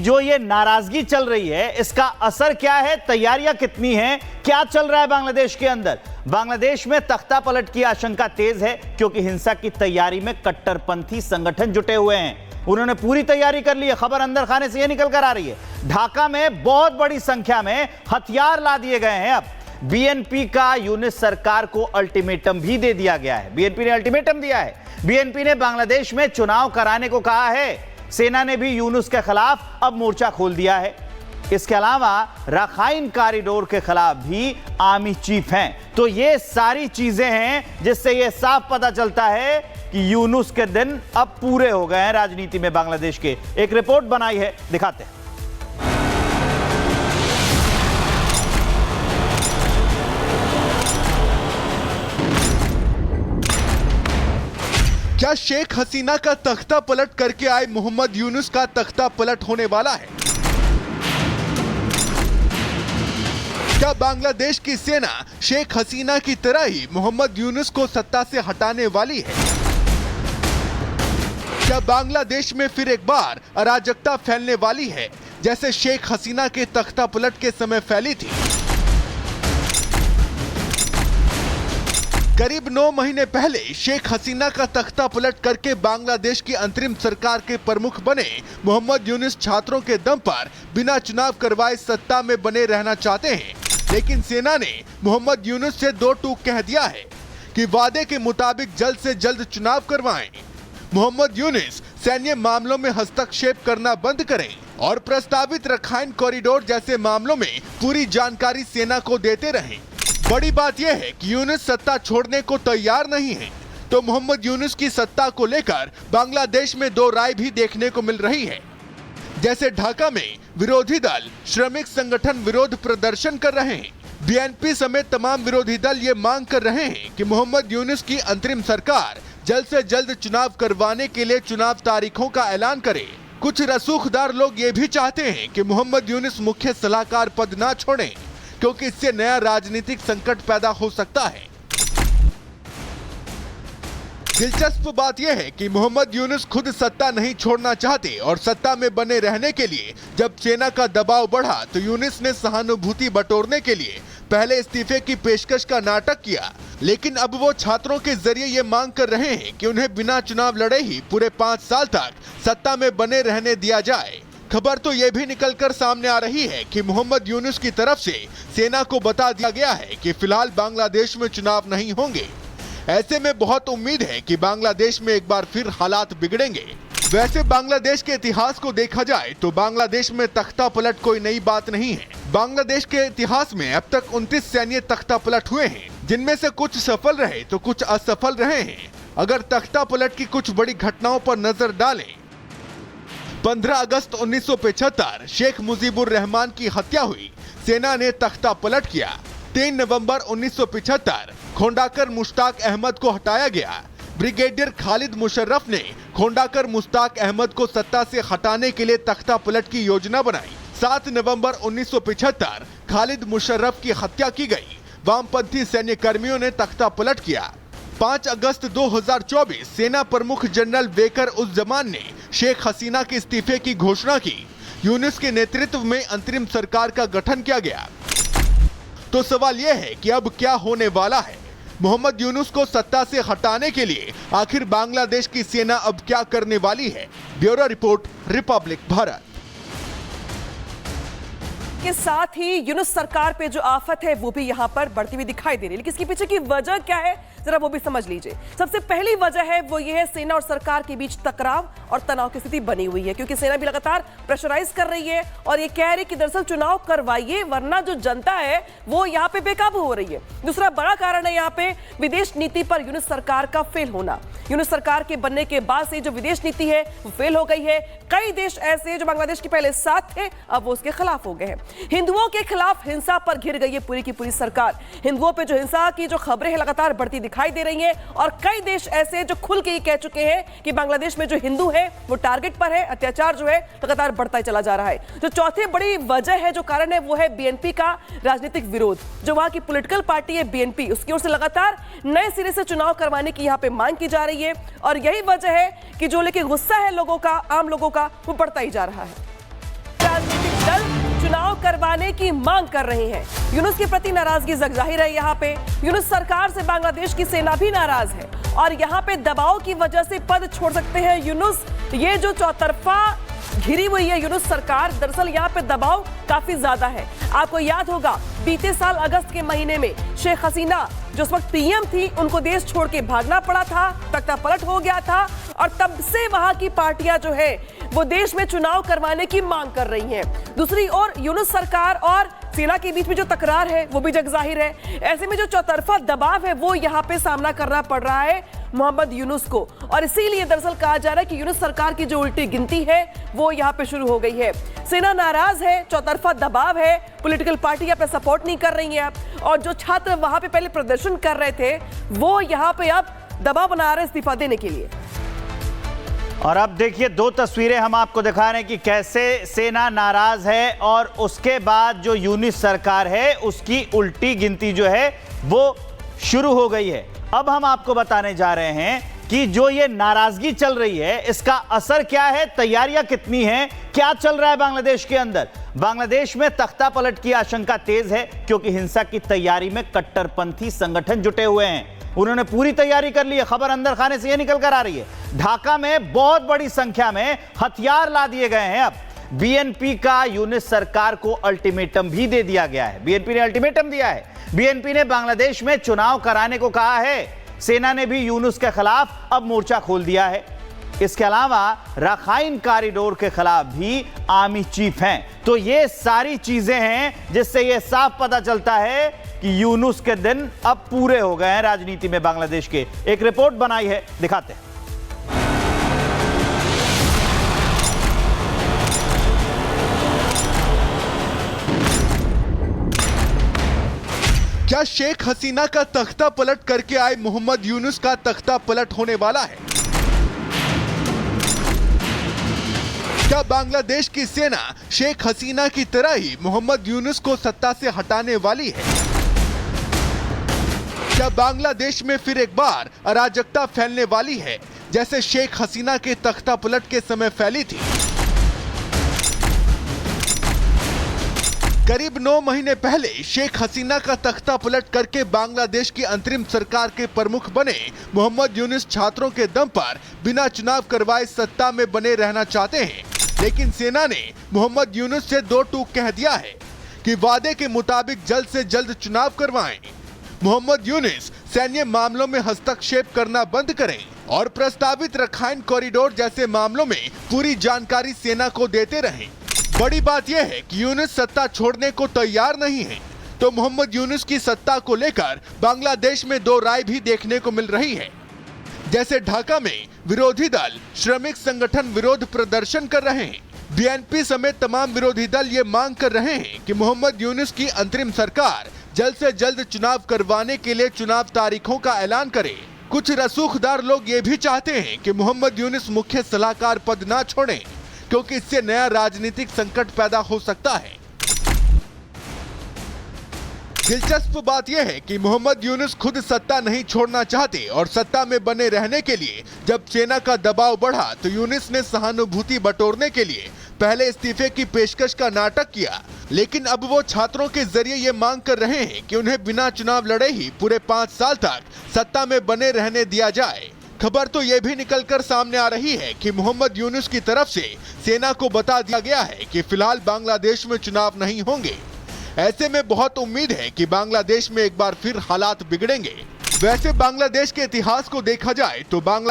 जो ये नाराजगी चल रही है इसका असर क्या है, तैयारियां कितनी हैं, क्या चल रहा है बांग्लादेश के अंदर। बांग्लादेश में तख्ता पलट की आशंका तेज है क्योंकि हिंसा की तैयारी में कट्टरपंथी संगठन जुटे हुए हैं। उन्होंने पूरी तैयारी कर ली है। खबर अंदर खाने से यह निकल कर आ रही है, ढाका में बहुत बड़ी संख्या में हथियार ला दिए गए हैं। अब बीएनपी का यूनिस सरकार को अल्टीमेटम भी दे दिया गया है। बीएनपी ने अल्टीमेटम दिया है। बीएनपी ने बांग्लादेश में चुनाव कराने को कहा है। सेना ने भी यूनुस के खिलाफ अब मोर्चा खोल दिया है। इसके अलावा राखाइन कॉरिडोर के खिलाफ भी आर्मी चीफ हैं। तो ये सारी चीजें हैं जिससे ये साफ पता चलता है कि यूनुस के दिन अब पूरे हो गए हैं राजनीति में बांग्लादेश के। एक रिपोर्ट बनाई है, दिखाते हैं। क्या शेख हसीना का तख्ता पलट करके आए मोहम्मद यूनुस का तख्ता पलट होने वाला है? क्या बांग्लादेश की सेना शेख हसीना की तरह ही मोहम्मद यूनुस को सत्ता से हटाने वाली है? क्या बांग्लादेश में फिर एक बार अराजकता फैलने वाली है जैसे शेख हसीना के तख्ता पलट के समय फैली थी? करीब 9 महीने पहले शेख हसीना का तख्ता पलट करके बांग्लादेश की अंतरिम सरकार के प्रमुख बने मोहम्मद यूनुस छात्रों के दम पर बिना चुनाव करवाए सत्ता में बने रहना चाहते हैं। लेकिन सेना ने मोहम्मद यूनुस से दो टूक कह दिया है कि वादे के मुताबिक जल्द से जल्द चुनाव करवाएं। मोहम्मद यूनुस सैन्य मामलों में हस्तक्षेप करना बंद करें और प्रस्तावित रखाइन कॉरिडोर जैसे मामलों में पूरी जानकारी सेना को देते रहें। बड़ी बात यह है कि यूनुस सत्ता छोड़ने को तैयार नहीं है। तो मोहम्मद यूनुस की सत्ता को लेकर बांग्लादेश में दो राय भी देखने को मिल रही है। जैसे ढाका में विरोधी दल श्रमिक संगठन विरोध प्रदर्शन कर रहे हैं। बीएनपी समेत तमाम विरोधी दल ये मांग कर रहे हैं कि मोहम्मद यूनुस की अंतरिम सरकार जल्द से जल्द चुनाव करवाने के लिए चुनाव तारीखों का ऐलान करे। कुछ रसूखदार लोग ये भी चाहते हैं कि मोहम्मद यूनुस मुख्य सलाहकार पद ना छोड़ें क्योंकि इससे नया राजनीतिक संकट पैदा हो सकता है। दिलचस्प बात यह है कि मोहम्मद यूनुस खुद सत्ता नहीं छोड़ना चाहते और सत्ता में बने रहने के लिए जब सेना का दबाव बढ़ा तो यूनुस ने सहानुभूति बटोरने के लिए पहले इस्तीफे की पेशकश का नाटक किया। लेकिन अब वो छात्रों के जरिए ये मांग कर रहे हैं कि उन्हें बिना चुनाव लड़े ही पूरे 5 साल तक सत्ता में बने रहने दिया जाए। खबर तो ये भी निकलकर सामने आ रही है कि मोहम्मद यूनुस की तरफ से सेना को बता दिया गया है कि फिलहाल बांग्लादेश में चुनाव नहीं होंगे। ऐसे में बहुत उम्मीद है कि बांग्लादेश में एक बार फिर हालात बिगड़ेंगे। वैसे बांग्लादेश के इतिहास को देखा जाए तो बांग्लादेश में तख्ता पलट कोई नई बात नहीं है। बांग्लादेश के इतिहास में अब तक 29 सैन्य तख्ता पलट हुए हैं, जिनमें से कुछ सफल रहे तो कुछ असफल रहे हैं। अगर तख्ता पलट की कुछ बड़ी घटनाओं पर नजर डालें, 15 अगस्त 1975 शेख मुजीबुर रहमान की हत्या हुई, सेना ने तख्ता पलट किया। 3 नवंबर 1975 खोंडाकर मुश्ताक अहमद को हटाया गया। ब्रिगेडियर खालिद मुशर्रफ ने खोंडाकर मुश्ताक अहमद को सत्ता से हटाने के लिए तख्ता पलट की योजना बनाई। 7 नवंबर 1975 खालिद मुशर्रफ की हत्या की गई। वामपंथी सैन्य कर्मियों ने तख्ता पलट किया। 5 अगस्त 2024 सेना प्रमुख जनरल वेकर उस जमान ने शेख हसीना के इस्तीफे की घोषणा की। यूनुस के नेतृत्व में अंतरिम सरकार का गठन किया गया। तो सवाल यह है कि अब क्या होने वाला है? मोहम्मद यूनुस को सत्ता से हटाने के लिए आखिर बांग्लादेश की सेना अब क्या करने वाली है? Bureau report, Republic Bharat. के साथ ही यूनुस सरकार पे जो आफत है वो भी यहाँ पर बढ़ती हुई दिखाई दे रही है। लेकिन इसके पीछे की वजह क्या है जरा वो भी समझ लीजिए। सबसे पहली वजह है वो ये है सेना और सरकार के बीच टकराव और तनाव की स्थिति बनी हुई है, क्योंकि सेना भी लगातार प्रेशराइज कर रही है और ये कह रही कि दरअसल चुनाव करवाइए वरना जो जनता है वो यहाँ पे बेकाबू हो रही है। दूसरा बड़ा कारण है यहाँ पे विदेश नीति पर यूनुस सरकार का फेल होना। यूनुस सरकार के बनने के बाद से जो विदेश नीति है वो फेल हो गई है। कई देश ऐसे जो बांग्लादेश के पहले साथ थे अब वो उसके खिलाफ हो गए हैं। हिंदुओं के खिलाफ हिंसा पर घिर गई है पूरी की पूरी सरकार। हिंदुओं पे जो हिंसा की जो खबरें हैं लगातार बढ़ती दिखाई दे रही हैं और कई देश ऐसे जो खुल के ये कह चुके हैं कि बांग्लादेश में जो हिंदू है वो टारगेट पर है। अत्याचार जो है लगातार बढ़ता ही चला जा रहा है। जो चौथी बड़ी वजह है, जो कारण है, वो है बीएनपी का राजनीतिक विरोध। जो वहां की पॉलिटिकल पार्टी है बीएनपी, उसकी ओर से लगातार नए सिरे से चुनाव करवाने की यहां पे मांग की जा रही है और यही वजह है कि जो लेके गुस्सा है लोगों का, आम लोगों का, वो बढ़ता ही जा रहा है। करवाने की मांग कर रहे हैं। यूनुस के प्रति नाराजगी जगजाहिर है। यहाँ पे यूनुस सरकार से बांग्लादेश की सेना भी नाराज है और यहाँ पे दबाव की वजह से पद छोड़ सकते हैं यूनुस। ये जो चौतरफा घिरी हुई है यूनुस सरकार, दरअसल यहाँ पे दबाव काफी ज्यादा है। आपको याद होगा बीते साल अगस्त के महीने में शेख हसीना जो उस वक्त पीएम थी, उनको देश छोड़ के भागना पड़ा था, तख्ता पलट हो गया था और तब से वहां की पार्टियां जो है वो देश में चुनाव करवाने की मांग कर रही हैं। दूसरी ओर यूनुस सरकार और सेना के बीच में जो तकरार है वो भी जगजाहिर है। ऐसे में जो चौतरफा दबाव है वो यहाँ पे सामना करना पड़ रहा है मोहम्मद यूनुस को और इसीलिए दरअसल कहा जा रहा है कि यूनुस सरकार की जो उल्टी गिनती है वो यहाँ पे शुरू हो गई है। सेना नाराज है, चौतरफा दबाव है, पॉलिटिकल पार्टी यहाँ पे सपोर्ट नहीं कर रही है और जो छात्र वहां पे पहले प्रदर्शन कर रहे थे वो यहाँ पे अब दबाव बना रहे इस्तीफा देने के लिए। और अब देखिए दो तस्वीरें हम आपको दिखा रहे हैं कि कैसे सेना नाराज है और उसके बाद जो यूनुस सरकार है उसकी उल्टी गिनती जो है वो शुरू हो गई है। अब हम आपको बताने जा रहे हैं कि जो ये नाराजगी चल रही है इसका असर क्या है, तैयारियां कितनी हैं, क्या चल रहा है बांग्लादेश के अंदर। बांग्लादेश में तख्ता पलट की आशंका तेज है क्योंकि हिंसा की तैयारी में कट्टरपंथी संगठन जुटे हुए हैं। उन्होंने पूरी तैयारी कर ली है। खबर अंदर खाने से यह निकल कर आ रही है, ढाका में बहुत बड़ी संख्या में हथियार ला दिए गए हैं। अब बीएनपी का यूनुस सरकार को अल्टीमेटम भी दे दिया गया है। बीएनपी ने अल्टीमेटम दिया है। बीएनपी ने बांग्लादेश में चुनाव कराने को कहा है। सेना ने भी यूनुस के खिलाफ अब मोर्चा खोल दिया है। इसके अलावा राखाइन कॉरिडोर के खिलाफ भी आर्मी चीफ हैं। तो ये सारी चीजें हैं जिससे ये साफ पता चलता है कि यूनुस के दिन अब पूरे हो गए हैं राजनीति में बांग्लादेश के। एक रिपोर्ट बनाई है, दिखाते हैं। क्या शेख हसीना का तख्ता पलट करके आए मोहम्मद यूनुस का तख्ता पलट होने वाला है? क्या बांग्लादेश की सेना शेख हसीना की तरह ही मोहम्मद यूनुस को सत्ता से हटाने वाली है? क्या बांग्लादेश में फिर एक बार अराजकता फैलने वाली है जैसे शेख हसीना के तख्ता पलट के समय फैली थी? करीब 9 महीने पहले शेख हसीना का तख्ता पलट करके बांग्लादेश की अंतरिम सरकार के प्रमुख बने मोहम्मद यूनुस छात्रों के दम पर बिना चुनाव करवाए सत्ता में बने रहना चाहते हैं। लेकिन सेना ने मोहम्मद यूनुस से दो टूक कह दिया है कि वादे के मुताबिक जल्द से जल्द चुनाव करवाएं। मोहम्मद यूनुस सैन्य मामलों में हस्तक्षेप करना बंद करें और प्रस्तावित राखाइन कॉरिडोर जैसे मामलों में पूरी जानकारी सेना को देते रहें। बड़ी बात यह है कि यूनुस सत्ता छोड़ने को तैयार नहीं है। तो मोहम्मद यूनुस की सत्ता को लेकर बांग्लादेश में दो राय भी देखने को मिल रही है। जैसे ढाका में विरोधी दल श्रमिक संगठन विरोध प्रदर्शन कर रहे हैं। बीएनपी समेत तमाम विरोधी दल ये मांग कर रहे हैं कि मोहम्मद यूनुस की अंतरिम सरकार जल्द से जल्द चुनाव करवाने के लिए चुनाव तारीखों का ऐलान करे। कुछ रसूखदार लोग ये भी चाहते हैं कि मोहम्मद यूनुस मुख्य सलाहकार पद ना छोड़ें क्योंकि इससे नया राजनीतिक संकट पैदा हो सकता है। दिलचस्प बात यह है कि मोहम्मद यूनुस खुद सत्ता नहीं छोड़ना चाहते और सत्ता में बने रहने के लिए जब सेना का दबाव बढ़ा तो यूनुस ने सहानुभूति बटोरने के लिए पहले इस्तीफे की पेशकश का नाटक किया। लेकिन अब वो छात्रों के जरिए ये मांग कर रहे हैं कि उन्हें बिना चुनाव लड़े ही पूरे 5 साल तक सत्ता में बने रहने दिया जाए। खबर तो ये भी निकलकर सामने आ रही है कि मोहम्मद यूनुस की तरफ से सेना को बता दिया गया है कि फिलहाल बांग्लादेश में चुनाव नहीं होंगे। ऐसे में बहुत उम्मीद है कि बांग्लादेश में एक बार फिर हालात बिगड़ेंगे। वैसे बांग्लादेश के इतिहास को देखा जाए तो